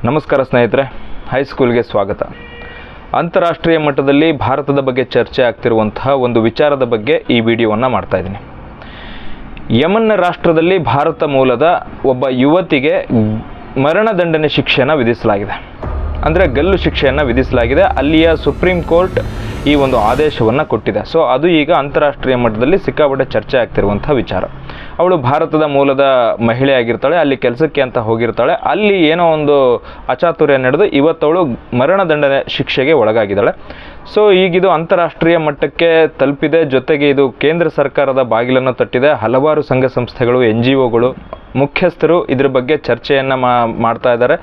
ನಮಸ್ಕಾರ ಸ್ನೇಹಿತರೆ, ಹೈಸ್ಕೂಲ್ಗೆ ಸ್ವಾಗತ. ಅಂತಾರಾಷ್ಟ್ರೀಯ ಮಟ್ಟದಲ್ಲಿ ಭಾರತದ ಬಗ್ಗೆ ಚರ್ಚೆ ಆಗ್ತಿರುವಂತಹ ಒಂದು ವಿಚಾರದ ಬಗ್ಗೆ ಈ ವಿಡಿಯೋವನ್ನು ಮಾಡ್ತಾ ಇದ್ದೀನಿ. ಯಮನ್ ರಾಷ್ಟ್ರದಲ್ಲಿ ಭಾರತ ಮೂಲದ ಒಬ್ಬ ಯುವತಿಗೆ ಮರಣದಂಡನೆ ಶಿಕ್ಷೆಯನ್ನು ವಿಧಿಸಲಾಗಿದೆ. ಅಂದರೆ ಗಲ್ಲು ಶಿಕ್ಷೆಯನ್ನು ವಿಧಿಸಲಾಗಿದೆ. ಅಲ್ಲಿಯ ಸುಪ್ರೀಂ ಕೋರ್ಟ್ ಈ ಒಂದು ಆದೇಶವನ್ನು ಕೊಟ್ಟಿದೆ. ಸೊ ಅದು ಈಗ ಅಂತಾರಾಷ್ಟ್ರೀಯ ಮಟ್ಟದಲ್ಲಿ ಸಿಕ್ಕಾಪಟ್ಟೆ ಚರ್ಚೆ ಆಗ್ತಿರುವಂಥ ವಿಚಾರ. ಅವಳು ಭಾರತದ ಮೂಲದ ಮಹಿಳೆ ಆಗಿರ್ತಾಳೆ, ಅಲ್ಲಿ ಕೆಲಸಕ್ಕೆ ಅಂತ ಹೋಗಿರ್ತಾಳೆ. ಅಲ್ಲಿ ಏನೋ ಒಂದು ಅಚಾತುರ್ಯ ನಡೆದು ಇವತ್ತವಳು ಮರಣದಂಡನೆ ಶಿಕ್ಷೆಗೆ ಒಳಗಾಗಿದ್ದಾಳೆ. ಸೊ ಈಗಿದು ಅಂತಾರಾಷ್ಟ್ರೀಯ ಮಟ್ಟಕ್ಕೆ ತಲುಪಿದೆ. ಜೊತೆಗೆ ಇದು ಕೇಂದ್ರ ಸರ್ಕಾರದ ಬಾಗಿಲನ್ನು ತಟ್ಟಿದೆ. ಹಲವಾರು ಸಂಘ ಸಂಸ್ಥೆಗಳು, NGOಗಳು, ಮುಖ್ಯಸ್ಥರು ಇದ್ರ ಬಗ್ಗೆ ಚರ್ಚೆಯನ್ನು ಮಾಡ್ತಾ ಇದ್ದಾರೆ.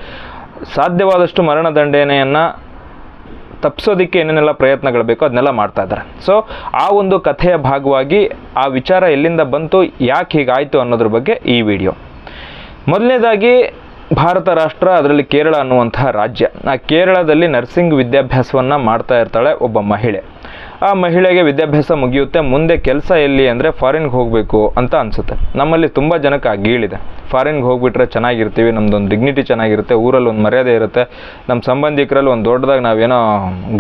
ಸಾಧ್ಯವಾದಷ್ಟು ಮರಣದಂಡನೆಯನ್ನು ತಪ್ಪಿಸೋದಕ್ಕೆ ಏನೇನೆಲ್ಲ ಪ್ರಯತ್ನಗಳು ಬೇಕೋ ಅದನ್ನೆಲ್ಲ ಮಾಡ್ತಾ ಇದ್ದಾರೆ. ಸೊ ಆ ಒಂದು ಕಥೆಯ ಭಾಗವಾಗಿ ಆ ವಿಚಾರ ಎಲ್ಲಿಂದ ಬಂತು, ಯಾಕೆ ಹೀಗಾಯಿತು ಅನ್ನೋದ್ರ ಬಗ್ಗೆ ಈ ವಿಡಿಯೋ. ಮೊದಲನೇದಾಗಿ ಭಾರತ ರಾಷ್ಟ್ರ, ಅದರಲ್ಲಿ ಕೇರಳ ಅನ್ನುವಂತಹ ರಾಜ್ಯ. ಆ ಕೇರಳದಲ್ಲಿ ನರ್ಸಿಂಗ್ ವಿದ್ಯಾಭ್ಯಾಸವನ್ನು ಮಾಡ್ತಾ ಇರ್ತಾಳೆ ಒಬ್ಬ ಮಹಿಳೆ. ಆ ಮಹಿಳೆಗೆ ವಿದ್ಯಾಭ್ಯಾಸ ಮುಗಿಯುತ್ತೆ. ಮುಂದೆ ಕೆಲಸ ಎಲ್ಲಿ ಅಂದರೆ ಫಾರಿನ್ಗೆ ಹೋಗಬೇಕು ಅಂತ ಅನಿಸುತ್ತೆ. ನಮ್ಮಲ್ಲಿ ತುಂಬ ಜನಕ್ಕೆ ಆ ಗೀಳಿದೆ. ಫಾರಿನ್ಗೆ ಹೋಗ್ಬಿಟ್ರೆ ಚೆನ್ನಾಗಿರ್ತೀವಿ, ನಮ್ಮದೊಂದು ಡಿಗ್ನಿಟಿ ಚೆನ್ನಾಗಿರುತ್ತೆ, ಊರಲ್ಲಿ ಒಂದು ಮರ್ಯಾದೆ ಇರುತ್ತೆ, ನಮ್ಮ ಸಂಬಂಧಿಕರಲ್ಲಿ ಒಂದು ದೊಡ್ಡದಾಗಿ ನಾವೇನೋ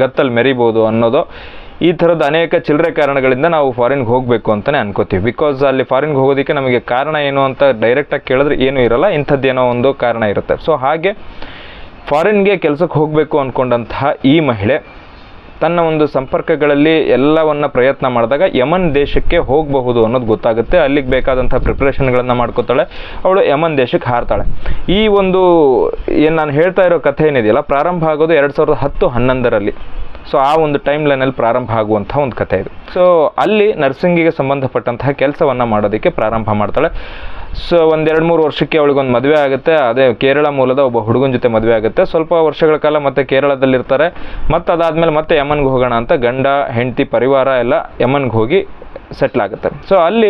ಗತ್ತಲ್ಲಿ ಮೆರಿಬೋದು ಅನ್ನೋದು. ಈ ಥರದ ಅನೇಕ ಚಿಲ್ಲರೆ ಕಾರಣಗಳಿಂದ ನಾವು ಫಾರಿನ್ಗೆ ಹೋಗಬೇಕು ಅಂತಲೇ ಅನ್ಕೋತೀವಿ. ಬಿಕಾಸ್ ಅಲ್ಲಿ ಫಾರಿನ್ಗೆ ಹೋಗೋದಕ್ಕೆ ನಮಗೆ ಕಾರಣ ಏನು ಅಂತ ಡೈರೆಕ್ಟಾಗಿ ಕೇಳಿದ್ರೆ ಏನೂ ಇರೋಲ್ಲ, ಇಂಥದ್ದೇನೋ ಒಂದು ಕಾರಣ ಇರುತ್ತೆ. ಸೊ ಹಾಗೆ ಫಾರಿನ್ಗೆ ಕೆಲಸಕ್ಕೆ ಹೋಗಬೇಕು ಅಂದ್ಕೊಂಡಂತಹ ಈ ಮಹಿಳೆ ತನ್ನ ಒಂದು ಸಂಪರ್ಕಗಳಲ್ಲಿ ಎಲ್ಲವನ್ನು ಪ್ರಯತ್ನ ಮಾಡಿದಾಗ ಯಮನ್ ದೇಶಕ್ಕೆ ಹೋಗಬಹುದು ಅನ್ನೋದು ಗೊತ್ತಾಗುತ್ತೆ. ಅಲ್ಲಿಗೆ ಬೇಕಾದಂಥ ಪ್ರಿಪ್ರೇಷನ್ಗಳನ್ನು ಮಾಡ್ಕೋತಾಳೆ. ಅವಳು ಯಮನ್ ದೇಶಕ್ಕೆ ಹಾರ್ತಾಳೆ. ಈ ಒಂದು ಏನು ನಾನು ಹೇಳ್ತಾ ಇರೋ ಕಥೆ ಏನಿದೆಯಲ್ಲ, ಪ್ರಾರಂಭ ಆಗೋದು 2010-11ರಲ್ಲಿ. ಸೊ ಆ ಒಂದು ಟೈಮ್ ಲೈನಲ್ಲಿ ಪ್ರಾರಂಭ ಆಗುವಂಥ ಒಂದು ಕಥೆ ಇದು. ಸೊ ಅಲ್ಲಿ ನರ್ಸಿಂಗಿಗೆ ಸಂಬಂಧಪಟ್ಟಂತಹ ಕೆಲಸವನ್ನು ಮಾಡೋದಕ್ಕೆ ಪ್ರಾರಂಭ ಮಾಡ್ತಾಳೆ. ಸೊ 1-2-3 ವರ್ಷಕ್ಕೆ ಅವಳಿಗೊಂದು ಮದುವೆ ಆಗುತ್ತೆ. ಅದೇ ಕೇರಳ ಮೂಲದ ಒಬ್ಬ ಹುಡುಗನ ಜೊತೆ ಮದುವೆ ಆಗುತ್ತೆ. ಸ್ವಲ್ಪ ವರ್ಷಗಳ ಕಾಲ ಮತ್ತೆ ಕೇರಳದಲ್ಲಿರ್ತಾರೆ. ಮತ್ತು ಅದಾದಮೇಲೆ ಮತ್ತೆ ಯಮನ್ಗೆ ಹೋಗೋಣ ಅಂತ ಗಂಡ, ಹೆಂಡತಿ, ಪರಿವಾರ ಎಲ್ಲ ಯಮನ್ಗೆ ಹೋಗಿ ಸೆಟ್ಲ್ ಆಗುತ್ತೆ. ಸೊ ಅಲ್ಲಿ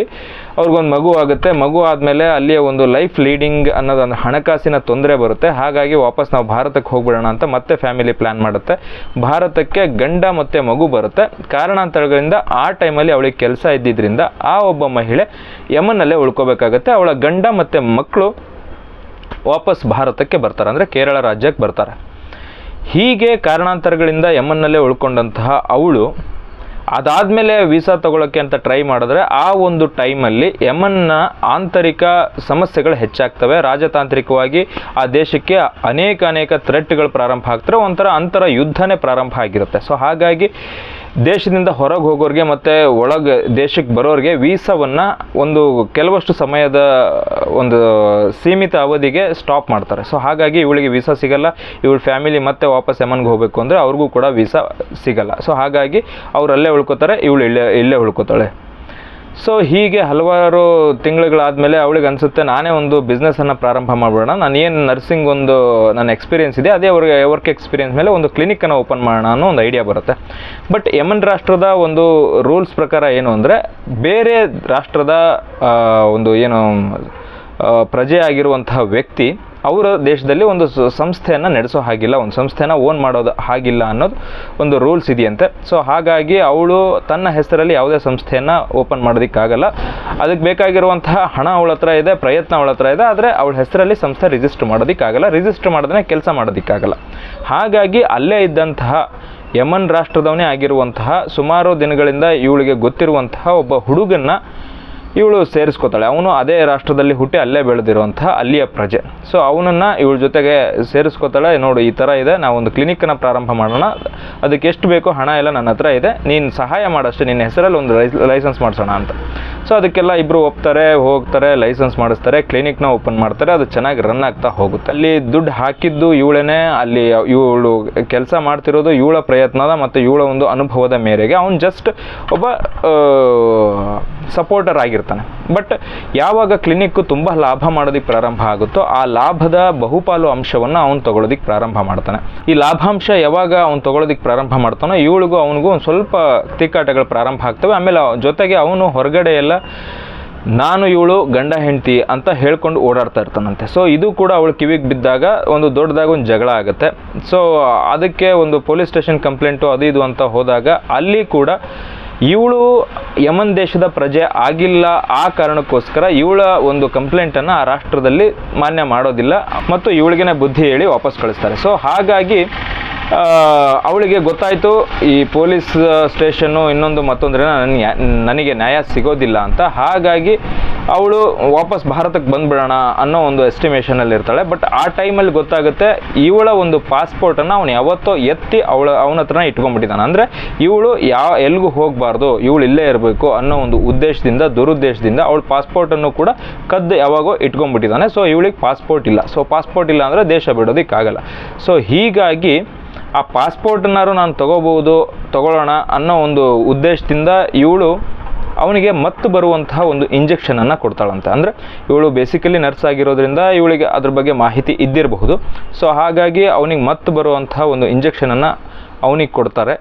ಅವ್ರಿಗೊಂದು ಮಗು ಆಗುತ್ತೆ. ಮಗು ಆದಮೇಲೆ ಅಲ್ಲಿಯ ಒಂದು ಲೈಫ್ ಲೀಡಿಂಗ್ ಅನ್ನೋದೊಂದು ಹಣಕಾಸಿನ ತೊಂದರೆ ಬರುತ್ತೆ. ಹಾಗಾಗಿ ವಾಪಸ್ ನಾವು ಭಾರತಕ್ಕೆ ಹೋಗ್ಬಿಡೋಣ ಅಂತ ಮತ್ತೆ ಫ್ಯಾಮಿಲಿ ಪ್ಲ್ಯಾನ್ ಮಾಡುತ್ತೆ. ಭಾರತಕ್ಕೆ ಗಂಡ ಮತ್ತು ಮಗು ಬರುತ್ತೆ. ಕಾರಣಾಂತರಗಳಿಂದ ಆ ಟೈಮಲ್ಲಿ ಅವಳಿಗೆ ಕೆಲಸ ಇದ್ದಿದ್ದರಿಂದ ಆ ಒಬ್ಬ ಮಹಿಳೆ ಯಮನ್ನಲ್ಲೇ ಉಳ್ಕೋಬೇಕಾಗತ್ತೆ. ಅವಳ ಗಂಡ ಮತ್ತು ಮಕ್ಕಳು ವಾಪಸ್ ಭಾರತಕ್ಕೆ ಬರ್ತಾರೆ, ಅಂದರೆ ಕೇರಳ ರಾಜ್ಯಕ್ಕೆ ಬರ್ತಾರೆ. ಹೀಗೆ ಕಾರಣಾಂತರಗಳಿಂದ ಯಮನ್ನಲ್ಲೇ ಉಳ್ಕೊಂಡಂತಹ ಅವಳು ಅದಾದಮೇಲೆ ವೀಸಾ ತೊಗೊಳಕ್ಕೆ ಅಂತ ಟ್ರೈ ಮಾಡಿದ್ರೆ ಆ ಒಂದು ಟೈಮಲ್ಲಿ ಯಮನ್ನ ಆಂತರಿಕ ಸಮಸ್ಯೆಗಳು ಹೆಚ್ಚಾಗ್ತವೆ. ರಾಜತಾಂತ್ರಿಕವಾಗಿ ಆ ದೇಶಕ್ಕೆ ಅನೇಕ ಥ್ರೆಟ್ಗಳು ಪ್ರಾರಂಭ ಆಗ್ತಾರೆ. ಒಂಥರ ಅಂತರ ಯುದ್ಧನೇ ಪ್ರಾರಂಭ ಆಗಿರುತ್ತೆ. ಸೊ ಹಾಗಾಗಿ ದೇಶದಿಂದ ಹೊರಗೆ ಹೋಗೋರಿಗೆ ಮತ್ತು ಒಳಗೆ ದೇಶಕ್ಕೆ ಬರೋರಿಗೆ ವೀಸಾವನ್ನು ಒಂದು ಕೆಲವಷ್ಟು ಸಮಯದ ಒಂದು ಸೀಮಿತ ಅವಧಿಗೆ ಸ್ಟಾಪ್ ಮಾಡ್ತಾರೆ. ಸೊ ಹಾಗಾಗಿ ಇವಳಿಗೆ ವೀಸಾ ಸಿಗಲ್ಲ. ಇವಳ ಫ್ಯಾಮಿಲಿ ಮತ್ತೆ ವಾಪಸ್ ಯಮನ್ಗೆ ಹೋಗಬೇಕು ಅಂದರೆ ಅವ್ರಿಗೂ ಕೂಡ ವೀಸಾ ಸಿಗಲ್ಲ. ಸೊ ಹಾಗಾಗಿ ಅವ್ರು ಅಲ್ಲೇ ಉಳ್ಕೋತಾರೆ, ಇವಳು ಇಲ್ಲೇ ಉಳ್ಕೋತಾಳೆ. ಸೊ ಹೀಗೆ ಹಲವಾರು ತಿಂಗಳುಗಳಾದಮೇಲೆ ಅವಳಿಗೆ ಅನಿಸುತ್ತೆ, ನಾನೇ ಒಂದು ಬಿಸ್ನೆಸ್ಸನ್ನು ಪ್ರಾರಂಭ ಮಾಡೋಣ. ನಾನು ಏನು ನರ್ಸಿಂಗ್ ಒಂದು ನನ್ನ ಎಕ್ಸ್ಪೀರಿಯೆನ್ಸ್ ಇದೆ, ಅದೇ ಅವ್ರಿಗೆ ವರ್ಕ್ ಎಕ್ಸ್ಪೀರಿಯೆನ್ಸ್ ಮೇಲೆ ಒಂದು ಕ್ಲಿನಿಕ್ಕನ್ನು ಓಪನ್ ಮಾಡೋಣ ಅನ್ನೋ ಒಂದು ಐಡಿಯಾ ಬರುತ್ತೆ. ಬಟ್ ಯಮನ್ ರಾಷ್ಟ್ರದ ಒಂದು ರೂಲ್ಸ್ ಪ್ರಕಾರ ಏನು ಅಂದರೆ, ಬೇರೆ ರಾಷ್ಟ್ರದ ಒಂದು ಏನು ಪ್ರಜೆ ಆಗಿರುವಂತಹ ವ್ಯಕ್ತಿ ಅವರ ದೇಶದಲ್ಲಿ ಒಂದು ಸಂಸ್ಥೆಯನ್ನು ನಡೆಸೋ ಹಾಗಿಲ್ಲ, ಒಂದು ಸಂಸ್ಥೆನ ಓನ್ ಮಾಡೋದು ಹಾಗಿಲ್ಲ ಅನ್ನೋದು ಒಂದು ರೂಲ್ಸ್ ಇದೆಯಂತೆ. ಸೊ ಹಾಗಾಗಿ ಅವಳು ತನ್ನ ಹೆಸರಲ್ಲಿ ಯಾವುದೇ ಸಂಸ್ಥೆಯನ್ನು ಓಪನ್ ಮಾಡೋದಕ್ಕಾಗಲ್ಲ. ಅದಕ್ಕೆ ಬೇಕಾಗಿರುವಂತಹ ಹಣ ಅವಳ ಹತ್ರ ಇದೆ, ಪ್ರಯತ್ನ ಅವಳ ಹತ್ರ ಇದೆ. ಆದರೆ ಅವಳ ಹೆಸರಲ್ಲಿ ಸಂಸ್ಥೆ ರಿಜಿಸ್ಟರ್ ಮಾಡೋದಕ್ಕಾಗಲ್ಲ, ರಿಜಿಸ್ಟರ್ ಮಾಡಿದ್ರೆ ಕೆಲಸ ಮಾಡೋದಕ್ಕಾಗಲ್ಲ. ಹಾಗಾಗಿ ಅಲ್ಲೇ ಇದ್ದಂತಹ ಯಮನ್ ರಾಷ್ಟ್ರದವನೇ ಆಗಿರುವಂತಹ ಸುಮಾರು ದಿನಗಳಿಂದ ಇವಳಿಗೆ ಗೊತ್ತಿರುವಂತಹ ಒಬ್ಬ ಹುಡುಗನ್ನ ಇವಳು ಸೇರಿಸ್ಕೋತಾಳೆ. ಅವನು ಅದೇ ರಾಷ್ಟ್ರದಲ್ಲಿ ಹುಟ್ಟಿ ಅಲ್ಲೇ ಬೆಳೆದಿರುವಂತಹ ಅಲ್ಲಿಯ ಪ್ರಜೆ. ಸೊ ಅವನನ್ನು ಇವಳ ಜೊತೆಗೆ ಸೇರಿಸ್ಕೋತಾಳೆ. ನೋಡು, ಈ ಥರ ಇದೆ, ನಾವೊಂದು ಕ್ಲಿನಿಕ್ಕನ್ನು ಪ್ರಾರಂಭ ಮಾಡೋಣ, ಅದಕ್ಕೆ ಎಷ್ಟು ಬೇಕೋ ಹಣ ಎಲ್ಲ ನನ್ನ ಹತ್ರ ಇದೆ, ನೀನು ಸಹಾಯ ಮಾಡಷ್ಟೇ, ನಿನ್ನ ಹೆಸರಲ್ಲಿ ಒಂದು ಲೈಸೆನ್ಸ್ ಮಾಡಿಸೋಣ ಅಂತ. ಸೊ ಅದಕ್ಕೆಲ್ಲ ಇಬ್ಬರು ಒಪ್ತಾರೆ, ಹೋಗ್ತಾರೆ, ಲೈಸೆನ್ಸ್ ಮಾಡಿಸ್ತಾರೆ, ಕ್ಲಿನಿಕ್ನ ಓಪನ್ ಮಾಡ್ತಾರೆ. ಅದು ಚೆನ್ನಾಗಿ ರನ್ ಆಗ್ತಾ ಹೋಗುತ್ತೆ. ಅಲ್ಲಿ ದುಡ್ಡು ಹಾಕಿದ್ದು ಇವಳೇನೆ, ಅಲ್ಲಿ ಇವಳು ಕೆಲಸ ಮಾಡ್ತಿರೋದು ಇವಳ ಪ್ರಯತ್ನದ ಮತ್ತು ಇವಳ ಒಂದು ಅನುಭವದ ಮೇರೆಗೆ. ಅವನು ಜಸ್ಟ್ ಒಬ್ಬ ಸಪೋರ್ಟರ್ ಆಗಿರ್ತಾನೆ. ಬಟ್ ಯಾವಾಗ ಕ್ಲಿನಿಕ್ಕು ತುಂಬ ಲಾಭ ಮಾಡೋದಕ್ಕೆ ಪ್ರಾರಂಭ ಆಗುತ್ತೋ ಆ ಲಾಭದ ಬಹುಪಾಲು ಅಂಶವನ್ನು ಅವನು ತೊಗೊಳೋದಕ್ಕೆ ಪ್ರಾರಂಭ ಮಾಡ್ತಾನೆ. ಈ ಲಾಭಾಂಶ ಯಾವಾಗ ಅವನು ತೊಗೊಳೋದಕ್ಕೆ ಪ್ರಾರಂಭ ಮಾಡ್ತಾನೋ ಇವಳಿಗೂ ಅವನಿಗೂ ಒಂದು ಸ್ವಲ್ಪ ತಿಕ್ಕಾಟಗಳು ಪ್ರಾರಂಭ ಆಗ್ತವೆ. ಆಮೇಲೆ ಜೊತೆಗೆ ಅವನು ಹೊರಗಡೆ ಎಲ್ಲ ನಾನು ಇವಳು ಗಂಡ ಹೆಂಡತಿ ಅಂತ ಹೇಳ್ಕೊಂಡು ಓಡಾಡ್ತಾ ಇರ್ತಾನಂತೆ. ಸೊ ಇದು ಕೂಡ ಅವಳು ಕಿವಿಗೆ ಬಿದ್ದಾಗ ಒಂದು ದೊಡ್ಡದಾಗಿ ಒಂದು ಜಗಳ ಆಗುತ್ತೆ. ಸೊ ಅದಕ್ಕೆ ಒಂದು ಪೊಲೀಸ್ ಸ್ಟೇಷನ್ ಕಂಪ್ಲೇಂಟು ಅದು ಇದು ಅಂತ ಹೋದಾಗ ಅಲ್ಲಿ ಕೂಡ ಇವಳು ಯಮನ್ ದೇಶದ ಪ್ರಜೆ ಆಗಿಲ್ಲ, ಆ ಕಾರಣಕ್ಕೋಸ್ಕರ ಇವಳ ಒಂದು ಕಂಪ್ಲೇಂಟನ್ನು ಆ ರಾಷ್ಟ್ರದಲ್ಲಿ ಮಾನ್ಯ ಮಾಡೋದಿಲ್ಲ ಮತ್ತು ಇವಳಿಗೆ ಬುದ್ಧಿ ಹೇಳಿ ವಾಪಸ್ ಕಳಿಸ್ತಾರೆ. ಸೊ ಹಾಗಾಗಿ ಅವಳಿಗೆ ಗೊತ್ತಾಯಿತು ಈ ಪೊಲೀಸ್ ಸ್ಟೇಷನ್ನು ಇನ್ನೊಂದು ಮತ್ತೊಂದ್ರೆ ನನಗೆ ನ್ಯಾಯ ಸಿಗೋದಿಲ್ಲ ಅಂತ. ಹಾಗಾಗಿ ಅವಳು ವಾಪಸ್ ಭಾರತಕ್ಕೆ ಬಂದುಬಿಡೋಣ ಅನ್ನೋ ಒಂದು ಎಸ್ಟಿಮೇಷನಲ್ಲಿ ಇರ್ತಾಳೆ. ಬಟ್ ಆ ಟೈಮಲ್ಲಿ ಗೊತ್ತಾಗುತ್ತೆ ಇವಳ ಒಂದು ಪಾಸ್ಪೋರ್ಟನ್ನು ಅವನು ಯಾವತ್ತೋ ಎತ್ತಿ ಅವನ ಹತ್ರನೇ ಇಟ್ಕೊಂಡ್ಬಿಟ್ಟಿದ್ದಾನೆ. ಅಂದರೆ ಇವಳು ಎಲ್ಲಿಗೂ ಹೋಗಬಾರ್ದು, ಇವಳು ಇಲ್ಲೇ ಇರಬೇಕು ಅನ್ನೋ ಒಂದು ಉದ್ದೇಶದಿಂದ, ದುರುದ್ದೇಶದಿಂದ ಅವಳ ಪಾಸ್ಪೋರ್ಟನ್ನು ಕೂಡ ಕದ್ದು ಯಾವಾಗೋ ಇಟ್ಕೊಂಡ್ಬಿಟ್ಟಿದ್ದಾನೆ. ಸೊ ಇವಳಿಗೆ ಪಾಸ್ಪೋರ್ಟ್ ಇಲ್ಲ. ಸೊ ಪಾಸ್ಪೋರ್ಟ್ ಇಲ್ಲ ಅಂದರೆ ದೇಶ ಬಿಡೋದಕ್ಕಾಗಲ್ಲ. ಸೊ ಹೀಗಾಗಿ ಆ ಪಾಸ್ಪೋರ್ಟನ್ನಾರು ನಾನು ತಗೊಳ್ಳೋಣ ಅನ್ನೋ ಒಂದು ಉದ್ದೇಶದಿಂದ ಇವಳು ಅವನಿಗೆ ಮತ್ತು ಬರುವಂತಹ ಒಂದು ಇಂಜೆಕ್ಷನನ್ನು ಕೊಡ್ತಾಳಂತೆ. ಅಂದರೆ ಇವಳು ಬೇಸಿಕಲಿ ನರ್ಸ್ ಆಗಿರೋದ್ರಿಂದ ಇವಳಿಗೆ ಅದ್ರ ಬಗ್ಗೆ ಮಾಹಿತಿ ಇದ್ದಿರಬಹುದು. ಸೊ ಹಾಗಾಗಿ ಅವನಿಗೆ ಮತ್ತು ಬರುವಂತಹ ಒಂದು ಇಂಜೆಕ್ಷನನ್ನು ಅವನಿಗೆ ಕೊಡ್ತಾರೆ.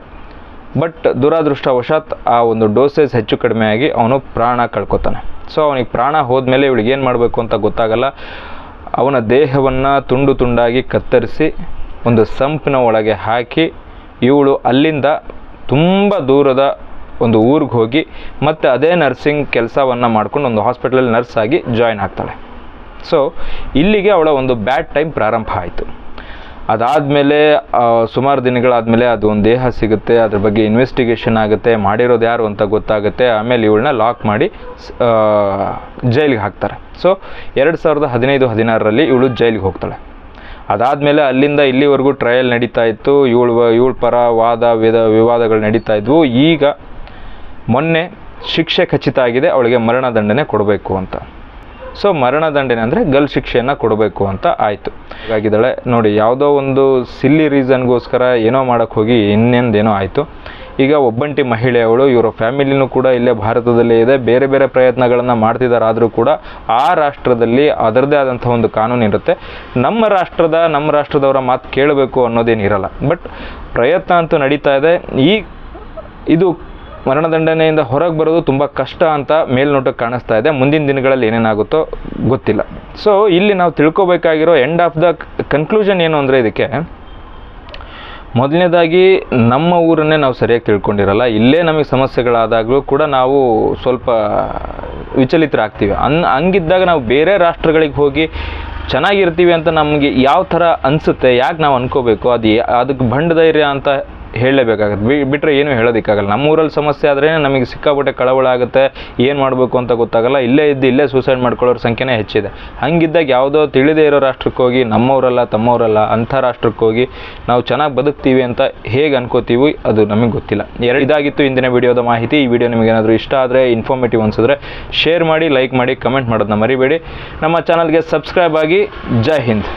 ಬಟ್ ದುರಾದೃಷ್ಟವಶಾತ್ ಆ ಒಂದು ಡೋಸೇಜ್ ಹೆಚ್ಚು ಕಡಿಮೆ ಆಗಿ ಅವನು ಪ್ರಾಣ ಕಳ್ಕೊತಾನೆ. ಸೊ ಅವನಿಗೆ ಪ್ರಾಣ ಹೋದ್ಮೇಲೆ ಇವಳಿಗೆ ಏನು ಮಾಡಬೇಕು ಅಂತ ಗೊತ್ತಾಗಲ್ಲ. ಅವನ ದೇಹವನ್ನು ತುಂಡು ತುಂಡಾಗಿ ಕತ್ತರಿಸಿ ಒಂದು ಸಂಪಿನ ಒಳಗೆ ಹಾಕಿ ಇವಳು ಅಲ್ಲಿಂದ ತುಂಬ ದೂರದ ಒಂದು ಊರಿಗೆ ಹೋಗಿ ಮತ್ತು ಅದೇ ನರ್ಸಿಂಗ್ ಕೆಲಸವನ್ನು ಮಾಡ್ಕೊಂಡು ಒಂದು ಹಾಸ್ಪಿಟಲಲ್ಲಿ ನರ್ಸ್ ಆಗಿ ಜಾಯ್ನ್ ಆಗ್ತಾಳೆ. ಸೊ ಇಲ್ಲಿಗೆ ಅವಳ ಒಂದು ಬ್ಯಾಡ್ ಟೈಮ್ ಪ್ರಾರಂಭ ಆಯಿತು. ಅದಾದಮೇಲೆ ಸುಮಾರು ದಿನಗಳಾದಮೇಲೆ ಅದು ಒಂದು ದೇಹ ಸಿಗುತ್ತೆ, ಅದ್ರ ಬಗ್ಗೆ ಇನ್ವೆಸ್ಟಿಗೇಷನ್ ಆಗುತ್ತೆ, ಮಾಡಿರೋದು ಯಾರು ಅಂತ ಗೊತ್ತಾಗುತ್ತೆ. ಆಮೇಲೆ ಇವಳನ್ನ ಲಾಕ್ ಮಾಡಿ ಜೈಲಿಗೆ ಹಾಕ್ತಾರೆ. ಸೊ 2015-16ರಲ್ಲಿ ಇವಳು ಜೈಲಿಗೆ ಹೋಗ್ತಾಳೆ. ಅದಾದಮೇಲೆ ಅಲ್ಲಿಂದ ಇಲ್ಲಿವರೆಗೂ ಟ್ರಯಲ್ ನಡೀತಾ ಇತ್ತು. ಇವಳ ಪರ ವಿವಾದಗಳು ನಡೀತಾ ಇದ್ವು. ಈಗ ಮೊನ್ನೆ ಶಿಕ್ಷೆ ಖಚಿತ ಆಗಿದೆ, ಅವಳಿಗೆ ಮರಣದಂಡನೆ ಕೊಡಬೇಕು ಅಂತ. ಸೊ ಮರಣದಂಡನೆ ಅಂದರೆ ಗಲ್ ಶಿಕ್ಷೆಯನ್ನು ಕೊಡಬೇಕು ಅಂತ ಆಯಿತು. ಹಾಗಾಗಿದ್ದಾಳೆ ನೋಡಿ, ಯಾವುದೋ ಒಂದು ಸಿಲ್ಲಿ ರೀಸನ್ಗೋಸ್ಕರ ಏನೋ ಮಾಡೋಕ್ಕೆ ಹೋಗಿ ಇನ್ನೊಂದೇನೋ ಆಯಿತು. ಈಗ ಒಬ್ಬಂಟಿ ಮಹಿಳೆಯವಳು, ಇವರ ಫ್ಯಾಮಿಲಿನೂ ಕೂಡ ಇಲ್ಲೇ ಭಾರತದಲ್ಲೇ ಇದೆ, ಬೇರೆ ಬೇರೆ ಪ್ರಯತ್ನಗಳನ್ನು ಮಾಡ್ತಿದ್ದಾರೆ. ಆದರೂ ಕೂಡ ಆ ರಾಷ್ಟ್ರದಲ್ಲಿ ಅದರದ್ದೇ ಆದಂಥ ಒಂದು ಕಾನೂನು ಇರುತ್ತೆ. ನಮ್ಮ ರಾಷ್ಟ್ರದವರ ಮಾತು ಕೇಳಬೇಕು ಅನ್ನೋದೇನಿರಲ್ಲ. ಬಟ್ ಪ್ರಯತ್ನ ಅಂತೂ ನಡೀತಾ ಇದೆ. ಇದು ಮರಣದಂಡನೆಯಿಂದ ಹೊರಗೆ ಬರೋದು ತುಂಬ ಕಷ್ಟ ಅಂತ ಮೇಲ್ನೋಟಕ್ಕೆ ಕಾಣಿಸ್ತಾ ಇದೆ. ಮುಂದಿನ ದಿನಗಳಲ್ಲಿ ಏನೇನಾಗುತ್ತೋ ಗೊತ್ತಿಲ್ಲ. ಸೊ ಇಲ್ಲಿ ನಾವು ತಿಳ್ಕೊಬೇಕಾಗಿರೋ ಎಂಡ್ ಆಫ್ ದ ಕನ್ಕ್ಲೂಷನ್ ಏನು ಅಂದರೆ, ಇದಕ್ಕೆ ಮೊದಲನೇದಾಗಿ ನಮ್ಮ ಊರನ್ನೇ ನಾವು ಸರಿಯಾಗಿ ತಿಳ್ಕೊಂಡಿರಲ್ಲ. ಇಲ್ಲೇ ನಮಗೆ ಸಮಸ್ಯೆಗಳಾದಾಗಲೂ ಕೂಡ ನಾವು ಸ್ವಲ್ಪ ವಿಚಲಿತರಾಗ್ತೀವಿ. ಹಂಗಿದ್ದಾಗ ನಾವು ಬೇರೆ ರಾಷ್ಟ್ರಗಳಿಗೆ ಹೋಗಿ ಚೆನ್ನಾಗಿರ್ತೀವಿ ಅಂತ ನಮಗೆ ಯಾವ ಥರ ಅನಿಸುತ್ತೆ, ಯಾಕೆ ನಾವು ಅನ್ಕೋಬೇಕು? ಅದಕ್ಕೆ ಬಂಡ ಧೈರ್ಯ ಅಂತ ಹೇಳಲೇಬೇಕಾಗತ್ತೆ. ಬಿಟ್ಟರೆ ಏನೂ ಹೇಳೋದಕ್ಕಾಗಲ್ಲ. ನಮ್ಮೂರಲ್ಲಿ ಸಮಸ್ಯೆ ಆದರೆ ನಮಗೆ ಸಿಕ್ಕಾಪಟ್ಟೆ ಕಳವಳ ಆಗುತ್ತೆ, ಏನು ಮಾಡಬೇಕು ಅಂತ ಗೊತ್ತಾಗಲ್ಲ. ಇಲ್ಲೇ ಸೂಸೈಡ್ ಮಾಡ್ಕೊಳ್ಳೋರ ಸಂಖ್ಯೆನೇ ಹೆಚ್ಚಿದೆ. ಹಂಗಿದ್ದಾಗ ಯಾವುದೋ ತಿಳಿದೇ ಇರೋ ರಾಷ್ಟ್ರಕ್ಕೆ ಹೋಗಿ ನಮ್ಮವರಲ್ಲ ತಮ್ಮವರಲ್ಲ ಅಂಥ ರಾಷ್ಟ್ರಕ್ಕೆ ಹೋಗಿ ನಾವು ಚೆನ್ನಾಗಿ ಬದುಕ್ತೀವಿ ಅಂತ ಹೇಗೆ ಅನ್ಕೋತೀವಿ ಅದು ನಮಗೆ ಗೊತ್ತಿಲ್ಲ. ಇದಾಗಿತ್ತು ಇಂದಿನ ವಿಡಿಯೋದ ಮಾಹಿತಿ. ಈ ವಿಡಿಯೋ ನಿಮಗೇನಾದರೂ ಇಷ್ಟ ಆದರೆ, ಇನ್ಫಾರ್ಮೇಟಿವ್ ಅನಿಸಿದ್ರೆ ಶೇರ್ ಮಾಡಿ, ಲೈಕ್ ಮಾಡಿ, ಕಮೆಂಟ್ ಮಾಡೋದನ್ನ ಮರಿಬೇಡಿ. ನಮ್ಮ ಚಾನಲ್ಗೆ ಸಬ್ಸ್ಕ್ರೈಬ್ ಆಗಿ. ಜೈ ಹಿಂದ್.